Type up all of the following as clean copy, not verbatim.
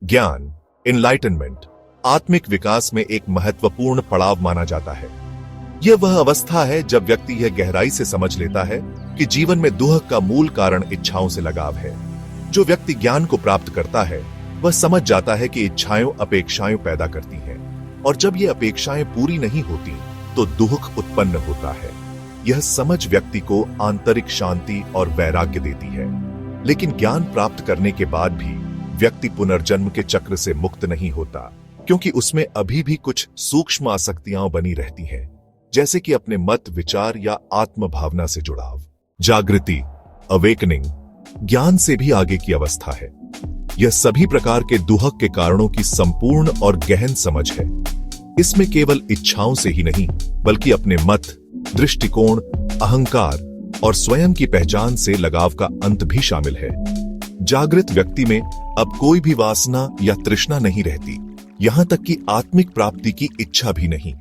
ज्ञान, इनलाइटनमेंट, आत्मिक विकास में एक महत्वपूर्ण पड़ाव माना जाता है। यह वह अवस्था है जब व्यक्ति यह गहराई से समझ लेता है कि जीवन में दुख का मूल कारण इच्छाओं से लगाव है। जो व्यक्ति ज्ञान को प्राप्त करता है वह समझ जाता है कि इच्छाएं अपेक्षाएं पैदा करती हैं, और जब ये अपेक्षाएं पूरी नहीं होती तो दुख उत्पन्न होता है। यह समझ व्यक्ति को आंतरिक शांति और वैराग्य देती है। लेकिन ज्ञान प्राप्त करने के बाद भी व्यक्ति पुनर्जन्म के चक्र से मुक्त नहीं होता, क्योंकि उसमें अभी भी कुछ सूक्ष्म आसक्तियां बनी रहती हैं, जैसे कि अपने मत, विचार या आत्म भावना से जुड़ाव। जागृति, अवेकनिंग, ज्ञान से भी आगे की अवस्था है। यह सभी प्रकार के दुख के कारणों की संपूर्ण और गहन समझ है। इसमें केवल इच्छाओं से ही नहीं, बल्कि अपने मत, दृष्टिकोण, अहंकार और स्वयं की पहचान से लगाव का अंत भी शामिल है। जागृत व्यक्ति में अब कोई भी वासना या तृष्णा नहीं रहती, यहां तक कि आत्मिक प्राप्ति की इच्छा भी नहीं।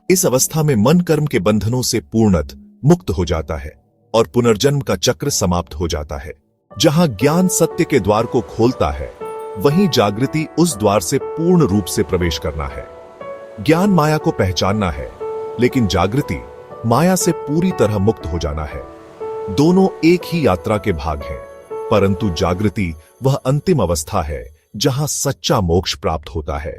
इस अवस्था में मन कर्म के बंधनों से पूर्णतः मुक्त हो जाता है और पुनर्जन्म का चक्र समाप्त हो जाता है। जहां ज्ञान सत्य के द्वार को खोलता है, वहीं जागृति उस द्वार से पूर्ण रूप से प्रवेश करना है। ज्ञान माया को पहचानना है, लेकिन जागृति माया से पूरी तरह मुक्त हो जाना है। दोनों एक ही यात्रा के भाग हैं, परंतु जागृति वह अंतिम अवस्था है जहां सच्चा मोक्ष प्राप्त होता है।